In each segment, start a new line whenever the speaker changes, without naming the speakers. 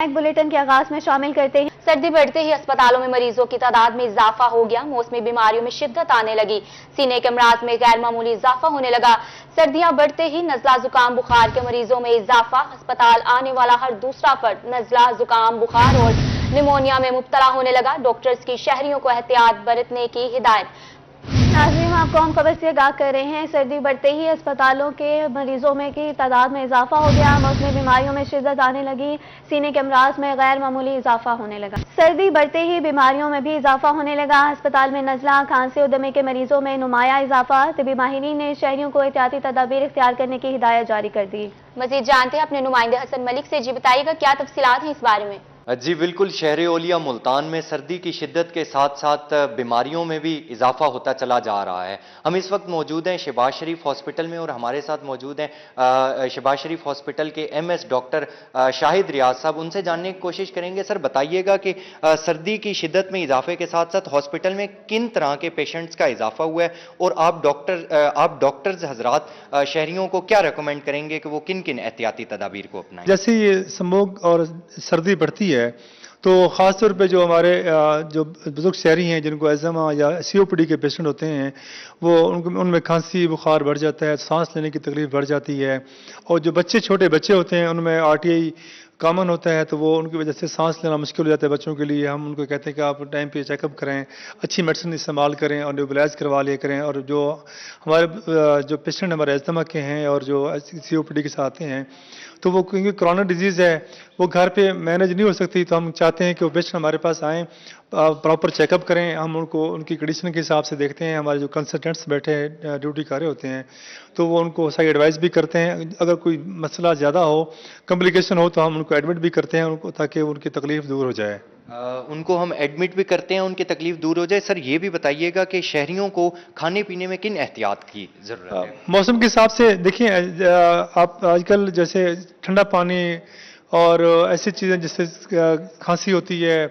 Bulletin के आगाज में शामिल करते हैं। सर्दी बढ़ते ही अस्पतालों में मरीजों की तादाद में इजाफा हो गया। मौसमी बीमारियों में शिद्दत आने लगी। सीने के अमराज में गैर मामूली इजाफा होने लगा। सर्दियां बढ़ते ही नजला जुकाम बुखार के मरीजों में इजाफा। अस्पताल आने वाला हर दूसरा फर्द नजला जुकाम बुखार और निमोनिया में मुब्तला होने लगा। डॉक्टर्स की शहरियों को एहतियात बरतने की हिदायत। नाज़रीन, आपको हम खबर से आगाह कर रहे हैं। सर्दी बढ़ते ही अस्पतालों के मरीजों में की तादाद में इजाफा हो गया। मौसमी बीमारियों में शिद्दत आने लगी। सीने के अमराज में गैर मामूली इजाफा होने लगा। सर्दी बढ़ते ही बीमारियों में भी इजाफा होने लगा। अस्पताल में नज़ला, खांसी और दमे के मरीजों में नुमाया इजाफा। तिबी माहिरीन ने शहरियों को एहतियाती तदाबीर इख्तियार करने की हिदायत जारी कर दी। मजीद जानते हैं अपने नुमाइंदे हसन मलिक से। जी बताइएगा, क्या तफसीलात हैं इस बारे में?
जी बिल्कुल, शहर ओलिया मुल्तान में सर्दी की शिद्दत के साथ साथ बीमारियों में भी इजाफा होता चला जा रहा है। हम इस वक्त मौजूद हैं शहबाज शरीफ हॉस्पिटल में और हमारे साथ मौजूद हैं शहबाज शरीफ हॉस्पिटल के MS डॉक्टर शाहिद रियाज साहब। उनसे जानने की कोशिश करेंगे। सर बताइएगा कि सर्दी की शिद्दत में इजाफे के साथ साथ हॉस्पिटल में किन तरह के पेशेंट्स का इजाफा हुआ है और आप डॉक्टर्स हजरात शहरियों को क्या रिकमेंड करेंगे कि वो किन किन एहतियाती तदाबीर को अपनाएं?
जैसे ये स्मोक और सर्दी बढ़ती है तो ख़ास तौर पे जो हमारे जो बुजुर्ग शहरी हैं जिनको एज़मा या COPD के पेशेंट होते हैं वो उनमें खांसी बुखार बढ़ जाता है, सांस लेने की तकलीफ बढ़ जाती है। और जो छोटे बच्चे होते हैं उनमें RTI कॉमन होता है तो वो उनकी वजह से सांस लेना मुश्किल हो जाता है बच्चों के लिए। हम उनको कहते हैं कि आप टाइम पे चेकअप करें, अच्छी मेडिसिन इस्तेमाल करें और नेबुलाइज करवा लिया करें। और जो हमारे जो पेशेंट हमारे एस्थमा के हैं और जो COPD के साथ आते हैं तो वो क्योंकि कोरोना डिजीज़ है वो घर पे मैनेज नहीं हो सकती, तो हम चाहते हैं कि वो पेशेंट हमारे पास आएँ, प्रॉपर चेकअप करें। हम उनको उनकी कंडीशन के हिसाब से देखते हैं। हमारे जो कंसल्टेंट्स बैठे हैं ड्यूटी कर रहे होते हैं तो वो उनको सही एडवाइस भी करते हैं। अगर कोई मसला ज़्यादा हो, कॉम्प्लिकेशन हो तो हम उनको एडमिट भी करते हैं उनको, ताकि उनकी तकलीफ दूर हो जाए।
उनको हम एडमिट भी करते हैं, उनकी तकलीफ दूर हो जाए। सर ये भी बताइएगा कि शहरियों को खाने पीने में किन एहतियात की ज़रूरत है?
मौसम के हिसाब से देखिए, आप आजकल जैसे ठंडा पानी और ऐसी चीज़ें जिससे खांसी होती है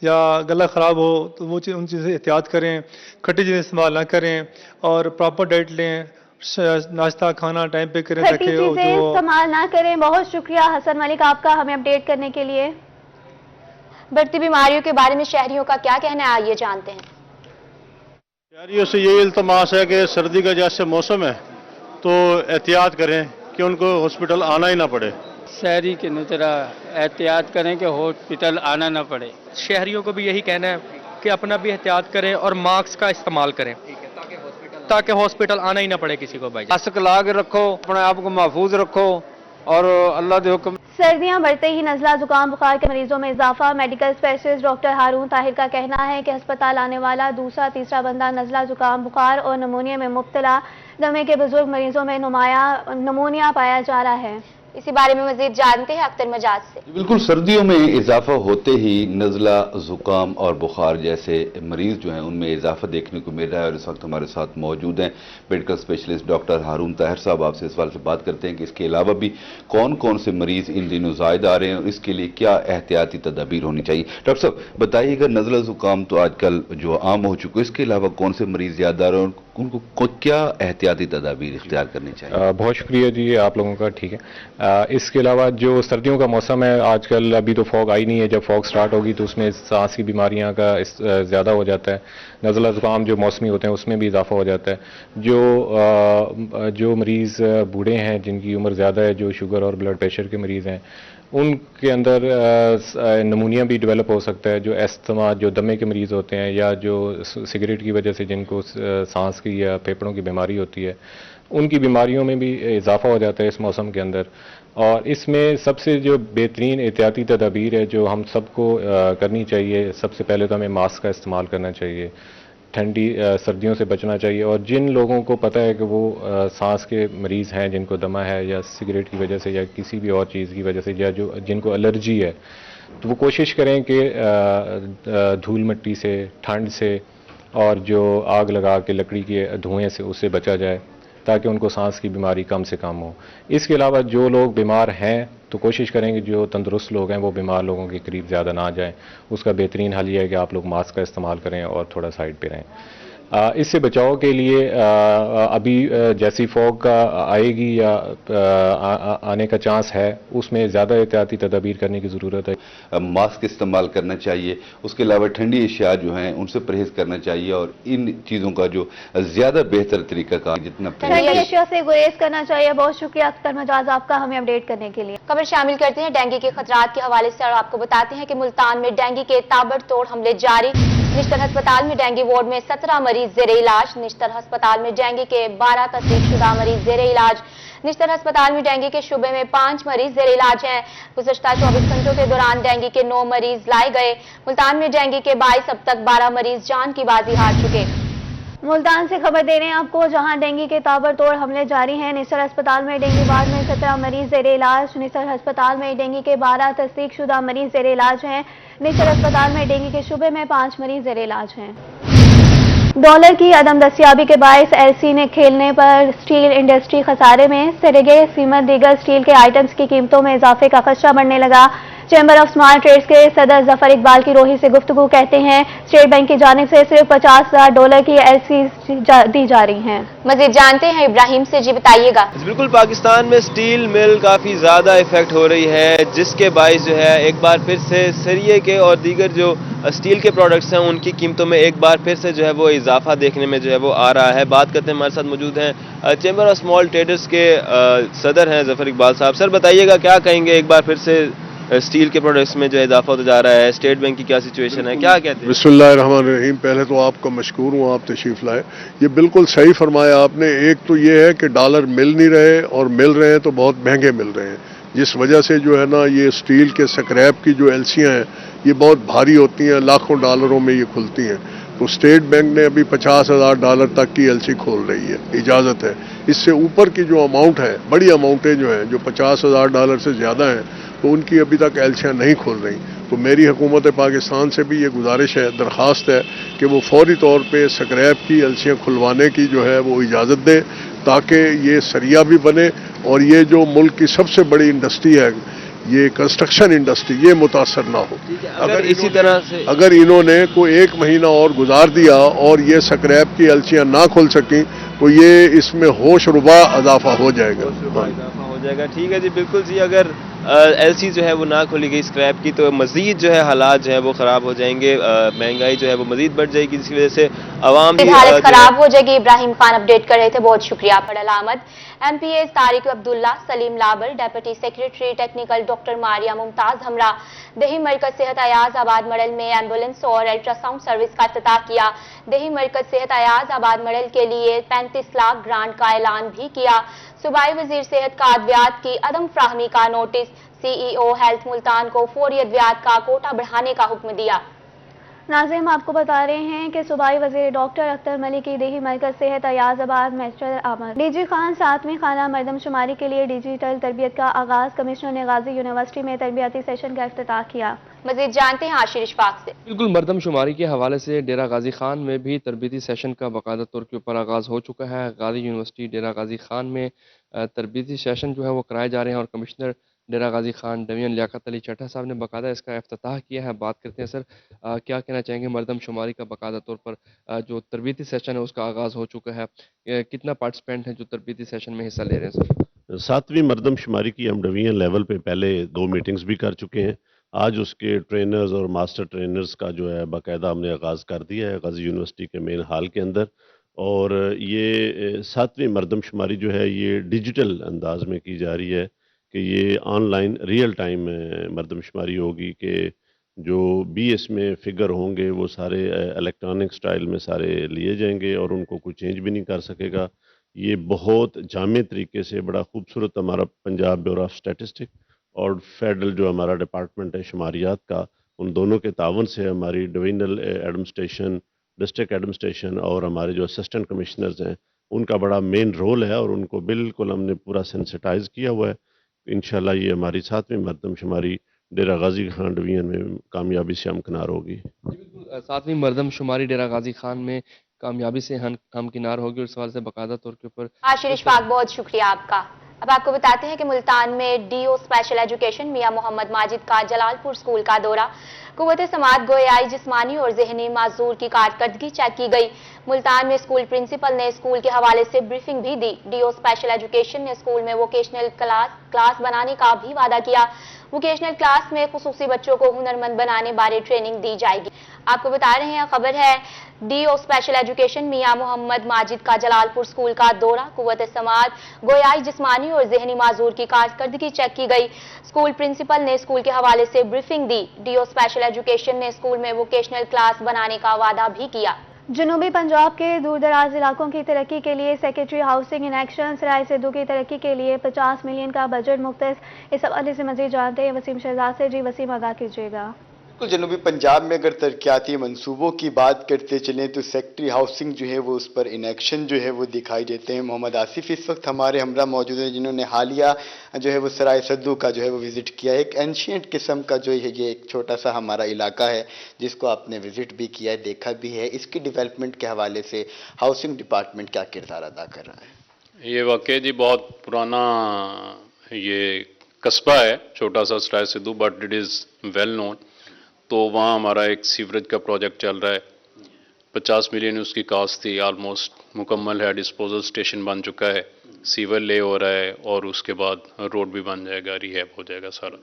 या गला ख़राब हो तो वो उन चीज़ें एहतियात करें। खट्टी चीज़ें इस्तेमाल ना करें और प्रॉपर डाइट लें, नाश्ता खाना टाइम पे करें
ताकि इस्तेमाल ना करें। बहुत शुक्रिया हसन मलिक आपका हमें अपडेट करने के लिए। बढ़ती बीमारियों के बारे में शहरियों का क्या कहना है, आइए जानते हैं।
शहरियों से यही इल्तमास है कि सर्दी का जैसे मौसम है तो एहतियात करें कि उनको हॉस्पिटल आना ही ना पड़े।
शहरी की तरह एहतियात करें कि हॉस्पिटल आना ना पड़े।
शहरियों को भी यही कहना है कि अपना भी एहतियात करें और मास्क का इस्तेमाल करें ताकि हॉस्पिटल आना ही ना पड़े किसी को। भाई
मास्क ला के रखो, अपने आप को महफूज रखो और अल्लाह के हुक्म।
सर्दियां बढ़ते ही नज़ला जुकाम बुखार के मरीजों में इजाफा। मेडिकल स्पेशलिस्ट डॉक्टर हारून ताहिर का कहना है कि अस्पताल आने वाला दूसरा तीसरा बंदा नज़ला जुकाम बुखार और निमोनिया में मुब्तला। दमे के बुजुर्ग मरीजों में निमोनिया पाया जा रहा है। इसी बारे में मजीद जानते हैं अख्तर मजाज से।
बिल्कुल, सर्दियों में इजाफा होते ही नज़ला जुकाम और बुखार जैसे मरीज जो हैं उनमें इजाफा देखने को मिल रहा है। और इस वक्त हमारे साथ मौजूद हैं मेडिकल स्पेशलिस्ट डॉक्टर हारून ताहिर साहब। आपसे इस सवाल से बात करते हैं कि इसके अलावा भी कौन कौन से मरीज इन दिनों ज़ायद आ रहे हैं और इसके लिए क्या एहतियाती तदाबीर होनी चाहिए। डॉक्टर साहब बताइएगा, नज़ला जुकाम तो आजकल जो आम हो चुका है, इसके अलावा कौन से मरीज ज़्यादा आ रहे हैं और उनको क्या एहतियाती तदाबीर इख्तियार करनी चाहिए?
बहुत शुक्रिया जी आप लोगों का। ठीक है, इसके अलावा जो सर्दियों का मौसम है आजकल, अभी तो फॉग आई नहीं है, जब फॉग स्टार्ट होगी तो उसमें सांस की बीमारियां का ज़्यादा हो जाता है। नज़ला ज़ुकाम जो मौसमी होते हैं उसमें भी इजाफा हो जाता है। जो मरीज़ बूढ़े हैं जिनकी उम्र ज़्यादा है, जो शुगर और ब्लड प्रेशर के मरीज़ हैं, उनके अंदर नमूनिया भी डेवलप हो सकता है। जो एस्थमा, जो दमे के मरीज़ होते हैं या जो सिगरेट की वजह से जिनको सांस की या फेफड़ों की बीमारी होती है, उनकी बीमारियों में भी इजाफा हो जाता है इस मौसम के अंदर। और इसमें सबसे जो बेहतरीन एहतियाती तदाबीर है जो हम सबको करनी चाहिए, सबसे पहले तो हमें मास्क का इस्तेमाल करना चाहिए, ठंडी सर्दियों से बचना चाहिए। और जिन लोगों को पता है कि वो सांस के मरीज़ हैं, जिनको दमा है या सिगरेट की वजह से या किसी भी और चीज़ की वजह से या जिनको एलर्जी है, तो वो कोशिश करें कि धूल मिट्टी से, ठंड से और जो आग लगा के लकड़ी के धुएँ से उससे बचा जाए ताकि उनको सांस की बीमारी कम से कम हो। इसके अलावा जो लोग बीमार हैं तो कोशिश करेंगे जो तंदुरुस्त लोग हैं वो बीमार लोगों के करीब ज़्यादा ना जाएं। उसका बेहतरीन हल ये है कि आप लोग मास्क का इस्तेमाल करें और थोड़ा साइड पे रहें। इससे बचाव के लिए अभी जैसी फॉग आएगी या आने का चांस है, उसमें ज़्यादा एहतियाती तदाबीर करने की ज़रूरत है।
मास्क इस्तेमाल करना चाहिए, उसके अलावा ठंडी अशिया जो हैं उनसे परहेज़ करना चाहिए, और इन चीज़ों का जो ज़्यादा बेहतर तरीका का जितना
ठंडी अशिया से गुरेज करना चाहिए। बहुत शुक्रिया अख्तर मजाज आपका हमें अपडेट करने के लिए।
खबर शामिल करते हैं डेंगू के खतरात के हवाले से और आपको बताते हैं कि मुल्तान में डेंगू के ताबड़तोड़ हमले जारी। निश्तर अस्पताल में डेंगू वार्ड में 17 मरीज जेर इलाज। निश्तर अस्पताल में डेंगू के 12 तस्दीकशुदा मरीज जेर इलाज। निश्तर अस्पताल में डेंगू के शुबे में 5 मरीज जेर इलाज हैं। गुज़श्ता 24 घंटों के दौरान डेंगू के 9 मरीज लाए गए। मुल्तान में डेंगू के 22 अब तक 12 मरीज जान की बाजी हार चुके।
मुल्तान से खबर दे रहे हैं आपको, जहां डेंगू के ताबड़तोड़ हमले जारी हैं। निस्तर अस्पताल में डेंगू वार्ड में 17 मरीज जेर इलाज। निस्तर अस्पताल में डेंगू के 12 तस्दीकशुदा मरीज जेर इलाज हैं। निस्तर अस्पताल में डेंगू के शुबे में 5 मरीज जेर इलाज हैं। डॉलर की अदम दस्तियाबी के बायस एलसी ने खेलने पर स्टील इंडस्ट्री खसारे में। सेरेगे सीमेंट दीगर स्टील के आइटम्स की कीमतों में इजाफे का खदशा बढ़ने लगा। चैम्बर ऑफ स्मॉल ट्रेड्स के सदर जफर इकबाल की रोही से गुफ्तगू कहते हैं स्टेट बैंक की जानिब से सिर्फ $50,000 की एलसी दी जा रही हैं।
मजीद जानते हैं इब्राहिम से, जी बताइएगा।
बिल्कुल, पाकिस्तान में स्टील मिल काफ़ी ज़्यादा इफेक्ट हो रही है, जिसके बायस जो है एक बार फिर से सरिये के और दीगर जो स्टील के प्रोडक्ट्स हैं उनकी कीमतों में एक बार फिर से जो है वो इजाफा देखने में जो है वो आ रहा है। बात करते हैं, हमारे साथ मौजूद हैं चैम्बर ऑफ स्मॉल ट्रेडर्स के सदर हैं जफर इकबाल साहब। सर बताइएगा, क्या कहेंगे, एक बार फिर से स्टील के प्रोडक्ट्स में जो इजाफा होता जा रहा है, स्टेट बैंक की क्या सिचुएशन है, क्या कहते हैं?
बिस्मिल्लाहिर्रहमानिर्रहीम। पहले तो आपका मशकूर हूँ, आप तशरीफ लाए। ये बिल्कुल सही फरमाया आपने। एक तो ये है कि डॉलर मिल नहीं रहे, और मिल रहे हैं तो बहुत महंगे मिल रहे हैं, जिस वजह से जो है ना ये स्टील के स्क्रैप की जो एलसियाँ हैं ये बहुत भारी होती हैं, लाखों डॉलरों में ये खुलती हैं। तो स्टेट बैंक ने अभी $50,000 तक की एलसी खोल रही है, इजाज़त है। इससे ऊपर की जो अमाउंट है, बड़ी अमाउंटें जो हैं जो $50,000 से ज़्यादा हैं, तो उनकी अभी तक एलसियाँ नहीं खोल रही। तो मेरी हुकूमत पाकिस्तान से भी ये गुजारिश है, दरख्वास्त है कि वो फौरी तौर पे स्क्रैप की एलसियाँ खुलवाने की जो है वो इजाज़त दें, ताकि ये सरिया भी बने और ये जो मुल्क की सबसे बड़ी इंडस्ट्री है, ये कंस्ट्रक्शन इंडस्ट्री, ये मुतासर ना हो।
अगर इसी तरह से
अगर इन्होंने कोई 1 महीना और गुजार दिया और ये स्क्रैप की एलसियाँ ना खोल सकें तो ये इसमें होश रुबा इजाफा हो जाएगा।
ठीक है जी, बिल्कुल जी। अगर एलसी जो है वो ना खोली गई स्क्रैप की, तो मजीद जो है हालात जो है वो खराब हो जाएंगे, महंगाई जो है वो मजीद बढ़ जाएगी, जिसकी वजह से आवाम भी
हालत खराब हो जाएगी। इब्राहिम खान अपडेट कर रहे थे, बहुत शुक्रिया। फड़ल अहमद, MPAs तारिक अब्दुल्ला, सलीम लाबर, deputy secretary technical doctor Maria Mumtaz हमरा, दही मरकज सेहत अयाज आबाद मॉडल में एम्बुलेंस और अल्ट्रासाउंड सर्विस का इफ्तिताह किया। दही मरकज सेहत अयाज आबाद मॉडल के लिए 35 लाख ग्रांट का ऐलान भी किया। सूबाई वजीर सेहत का अद्वियात की अदम फ्राहमी का नोटिस। CEO हेल्थ मुल्तान को फौरी अद्वियात का कोटा बढ़ाने का हुक्म दिया।
नाज़िम आपको बता रहे हैं कि सूबाई वज़ीर डॉक्टर अख्तर मलिक की दही मरकज सेहत अयाज़ाबाद मास्टर आमद। DG खान 7वीं खाना मरदमशुमारी के लिए डिजिटल तरबियत का आगाज। कमिश्नर ने गाजी यूनिवर्सिटी में तरबियती सेशन का इफ्तिताह किया।
मजीद जानते हैं आशिर इशफाक से।
बिल्कुल, मरदमशुमारी के हवाले से डेरा गाजी खान में भी तरबियती सेशन का बाकायदा तौर के ऊपर आगाज़ हो चुका है। गाजी यूनिवर्सिटी डेरा गाजी खान में तरबियती सेशन जो है वो कराए जा रहे हैं और कमिश्नर डेरा गाजी खान डिवीजन लियाकत अली चट्टा साहब ने बाकायदा इसका इफ्तिताह किया है। बात करते हैं सर, क्या कहना चाहेंगे, मरदमशुमारी का बाकायदा तौर पर जो तरबियती सेशन है उसका आगाज़ हो चुका है, कितना पार्टिसिपेंट हैं जो तरबियती सेशन में हिस्सा ले रहे हैं? सर,
7वीं मरदमशुमारी की हम डिवीजन लेवल पे पहले 2 मीटिंग्स भी कर चुके हैं। आज उसके ट्रेनर्स और मास्टर ट्रेनर्स का जो है बाकायदा हमने आगाज़ कर दिया है गाजी यूनिवर्सिटी के मेन हॉल के अंदर। और ये 7वीं मरदमशुमारी जो है ये डिजिटल अंदाज में की जा रही है कि ये ऑनलाइन रियल टाइम मरदमशुमारी होगी, कि जो भी इसमें फिगर होंगे वो सारे इलेक्ट्रॉनिक स्टाइल में सारे लिए जाएंगे और उनको कोई चेंज भी नहीं कर सकेगा। ये बहुत जामे तरीके से बड़ा खूबसूरत हमारा पंजाब ब्यूरो ऑफ स्टैटिस्टिक और फेडरल जो हमारा डिपार्टमेंट है शुमारियात का, उन दोनों के तावन से हमारी डिवीजनल एडमिनिस्ट्रेशन, डिस्ट्रिक्ट एडमिनिस्ट्रेशन और हमारे जो असिस्टेंट कमिश्नर्स हैं उनका बड़ा मेन रोल है और उनको बिल्कुल हमने पूरा सेंसिटाइज किया हुआ है। इंशाल्लाह ये हमारी 7वीं मरदमशुमारी डेरा गाजी खान डिवीजन में कामयाबी से हमकिनार होगी।
7वीं मरदमशुमारी डेरा गाजी खान में कामयाबी से हमकिनार होगी और इस सवाल से बाकायदा तौर के ऊपर
आशिर इशफाक, बहुत शुक्रिया आपका। अब आपको बताते हैं कि मुल्तान में डीओ स्पेशल एजुकेशन मियां मोहम्मद माजिद का जलालपुर स्कूल का दौरा, कुव्वत समात गोयाई जिस्मानी और जहनी माजूर की कारकर्दगी चेक की गई। मुल्तान में स्कूल प्रिंसिपल ने स्कूल के हवाले से ब्रीफिंग भी दी। डीओ स्पेशल एजुकेशन ने स्कूल में वोकेशनल क्लास बनाने का भी वादा किया। वोकेशनल क्लास में खुसूसी बच्चों को हुनरमंद बनाने बारे ट्रेनिंग दी जाएगी। आपको बता रहे हैं, खबर है डीओ स्पेशल एजुकेशन मियां मोहम्मद माजिद का जलालपुर स्कूल का दौरा, कुव्वत समात गोयाई जिस्मानी और जहनी माजूर की कारकर्दगी चेक की गई। स्कूल प्रिंसिपल ने स्कूल के हवाले से ब्रीफिंग दी। डीओ स्पेशल एजुकेशन ने स्कूल में वोकेशनल क्लास बनाने का वादा भी किया।
जनूबी पंजाब के दूर दराज इलाकों की तरक्की के लिए सेक्रेटरी हाउसिंग इन एक्शन सराय सिद्धू की तरक्की के लिए 50 मिलियन का बजट मुख्तस। इस हवाले से मजीद जानते हैं वसीम शहजाद से। जी वसीम, आगाह कीजिएगा।
बिल्कुल, जनूबी पंजाब में अगर तरक्याती मंसूबों की बात करते चलें तो सेक्रेटरी हाउसिंग जो है वो उस पर इनएक्शन जो है वो दिखाई देते हैं। मोहम्मद आसिफ इस वक्त हमारे हमरा मौजूद हैं, जिन्होंने हालिया जो है वो सराय सद्दू का जो है वो विजिट किया। एक एंशियंट किस्म का जो है ये एक छोटा सा हमारा इलाका है जिसको आपने विजिट भी किया है, देखा भी है। इसकी डेवलपमेंट के हवाले से हाउसिंग डिपार्टमेंट क्या किरदार अदा कर रहा है?
ये वाकई जी बहुत पुराना ये कस्बा है, छोटा सा Sarai Sidhu, but it is well known. तो वहाँ हमारा एक सीवरेज का प्रोजेक्ट चल रहा है, 50 मिलियन उसकी कास्ट थी, ऑलमोस्ट मुकम्मल है। डिस्पोजल स्टेशन बन चुका है, सीवर ले हो रहा है और उसके बाद रोड भी बन जाएगा, रिहैब हो जाएगा सारा।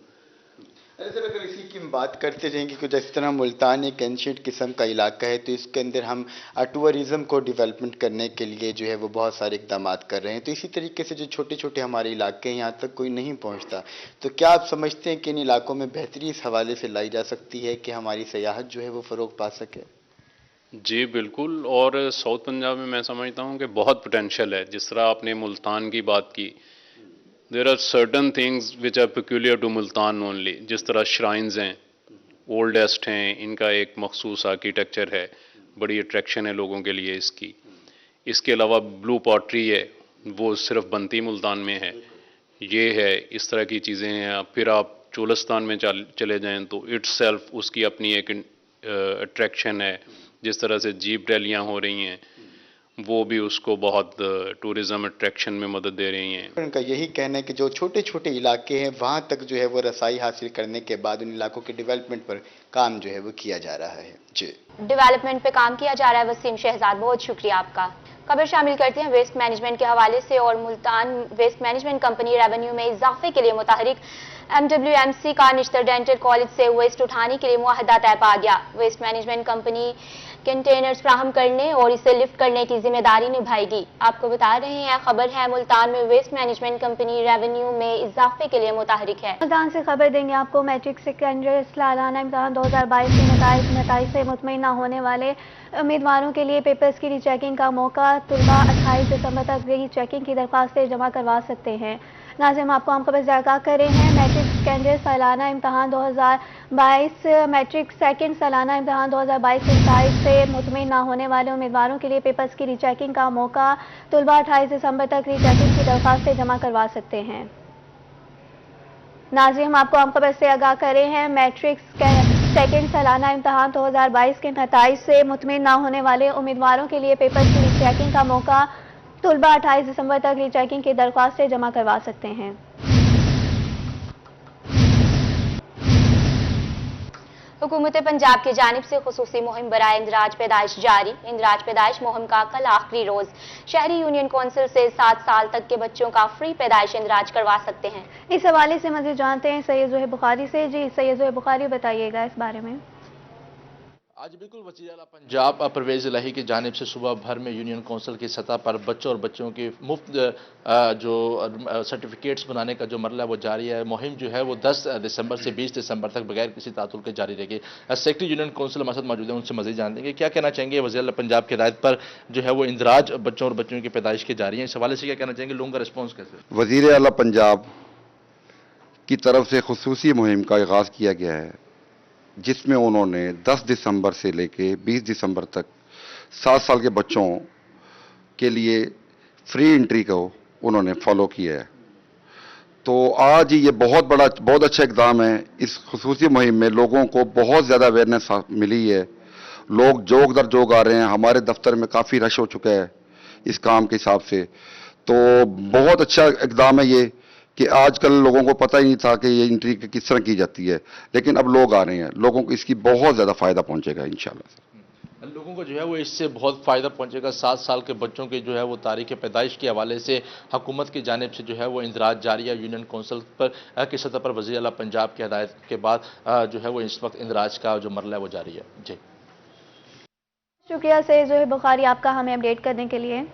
सर, अगर इसी की बात करते रहेंगे कि जिस तरह मुल्तान एक एंशियंट किस्म का इलाका है तो इसके अंदर हम टूरिज्म को डेवलपमेंट करने के लिए जो है वो बहुत सारे इकदाम कर रहे हैं। तो इसी तरीके से जो छोटे छोटे हमारे इलाके हैं यहाँ तक कोई नहीं पहुँचता, तो क्या आप समझते हैं कि इन इलाकों में बेहतरी इस हवाले से लाई जा सकती है कि हमारी सयाहत जो है वो फ़रोग पा सके?
जी बिल्कुल, और साउथ पंजाब में मैं समझता हूँ कि बहुत पोटेंशियल है। जिस तरह आपने मुल्तान की बात की, there are certain things which are peculiar to Multan only. जिस तरह श्राइन्स हैं, ओल्डेस्ट हैं, इनका एक मखसूस आर्किटेक्चर है, बड़ी अट्रैक्शन है लोगों के लिए इसकी। इसके अलावा ब्लू पॉटरी है, वो सिर्फ बनती मुल्तान में है, ये है, इस तरह की चीज़ें हैं। फिर आप चोलस्तान में चले जाएं तो इट्सेल्फ उसकी अपनी एक अट्रैक्शन है। जिस तरह से जीप रैलियाँ हो रही हैं, वो भी उसको बहुत टूरिज्म अट्रैक्शन में मदद दे रही हैं।
उनका यही कहना है कि जो छोटे छोटे इलाके हैं वहाँ तक जो है वो रसाई हासिल करने के बाद उन इलाकों के डेवलपमेंट पर काम जो है वो किया जा रहा है। जी,
डेवलपमेंट पे काम किया जा रहा है। वसीम शहजाद, बहुत शुक्रिया आपका। खबर शामिल करते हैं वेस्ट मैनेजमेंट के हवाले से, और Multan waste management company revenue में इजाफे के लिए मुतहरिक MWMC का निश्तर डेंटल कॉलेज से वेस्ट उठाने के लिए मुआहदा तय पा गया। वेस्ट मैनेजमेंट कंपनी कंटेनर्स फ्राहम करने और इसे लिफ्ट करने की जिम्मेदारी निभाएगी। आपको बता रहे हैं, खबर है मुल्तान में वेस्ट मैनेजमेंट कंपनी रेवेन्यू में इजाफे के लिए मुतहरिक है।
मुल्तान से खबर देंगे आपको। मैट्रिक सेकेंडरी सालाना इम्तहान 2022 के नताइज से मुतमईन न होने वाले उम्मीदवारों के लिए पेपर्स की रीचेकिंग का मौका। तुलबा 28 दिसंबर तक रीचेकिंग की दरख्वास्तें जमा करवा सकते हैं। नाज़िम, आपको हम खबर जायका कर रहे हैं। मैट्रिक सेकेंडरी सालाना इम्तहान 2022 मैट्रिक सेकेंड सालाना इम्तहान 2022 के नताइज से मुतमईन न होने वाले उम्मीदवारों के लिए पेपर्स की रीचेकिंग का मौका। तुलबा 28 दिसंबर तक रीचेकिंग की दरख्वास्तें जमा करवा सकते हैं। नाज़िम, आपको हम खबर से आगाह कर रहे हैं। मैट्रिक सेकेंड सालाना इम्तहान 2022 के नताइज से मुतमईन न होने वाले उम्मीदवारों के लिए पेपर्स की रीचेकिंग का मौका। तुलबा 28 दिसंबर तक रीचेकिंग की दरख्वास्तें जमा करवा सकते हैं।
हुकूमत पंजाब की जानिब से खुसूसी मुहिम बराए इंदराज पैदाइश जारी। इंदराज पैदाइश मुहिम का कल आखिरी रोज। शहरी यूनियन कौंसिल से 7 साल तक के बच्चों का फ्री पैदाइश इंदराज करवा सकते हैं।
इस हवाले से मजीद जानते हैं सैयद ज़ोहैब बुखारी से। जी सैयद ज़ोहैब बुखारी, बताइएगा इस बारे में।
आज बिल्कुल वज़ीर आला पंजाब परवेज़ इलाही की जानिब से सुबह भर में यूनियन कौंसिल की सतह पर बच्चों और बच्चों की मुफ्त जो सर्टिफिकेट्स बनाने का जो मरला वो जारी है। मुहिम जो है वो 10 दिसंबर से 20 दिसंबर तक बगैर किसी तातुल के जारी रहेगी। सेक्रेटरी यूनियन कौंसिल हमारे साथ मौजूद हैं, उनसे मज़ीद जान देंगे क्या कहना चाहेंगे। वज़ीर आला पंजाब की हिदायत पर जो है वो इंदराज बच्चों और बच्चों की पैदाइश की जारी है, इस हवाले से क्या कहना चाहेंगे, लोगों का रिस्पॉन्स कैसे?
वज़ीर आला पंजाब की तरफ से खुसूसी मुहिम का आगाज़ किया गया है, जिसमें उन्होंने 10 दिसंबर से लेके 20 दिसंबर तक 7 साल के बच्चों के लिए फ्री एंट्री को उन्होंने फॉलो किया है। तो आज ये बहुत अच्छा इक़दाम है। इस खुसूसी मुहिम में लोगों को बहुत ज़्यादा अवेयरनेस मिली है। लोग जोग दर जोग आ रहे हैं। हमारे दफ्तर में काफ़ी रश हो चुका है इस काम के हिसाब से। تو بہت اچھا اقدام ہے یہ کہ آج کل لوگوں کو پتہ ہی نہیں تھا کہ یہ انٹری کس طرح کی جاتی ہے، لیکن اب لوگ آ رہے ہیں، لوگوں کو اس کی بہت زیادہ فائدہ پہنچے گا انشاءاللہ۔
لوگوں کو جو ہے وہ اس سے بہت فائدہ پہنچے گا۔ 7 سال کے بچوں کے جو ہے وہ تاریخ پیدائش کے حوالے سے حکومت کی جانب سے جو ہے وہ اندراج جاری ہے۔ یونین کونسل پر کی سطح پر وزیر اعلیٰ پنجاب کی ہدایت کے بعد جو ہے وہ اس وقت اندراج کا جو مرحلہ ہے وہ جاری ہے۔ جی
شکریہ سید زہیر بخاری آپ کا ہمیں اپڈیٹ کرنے کے لیے۔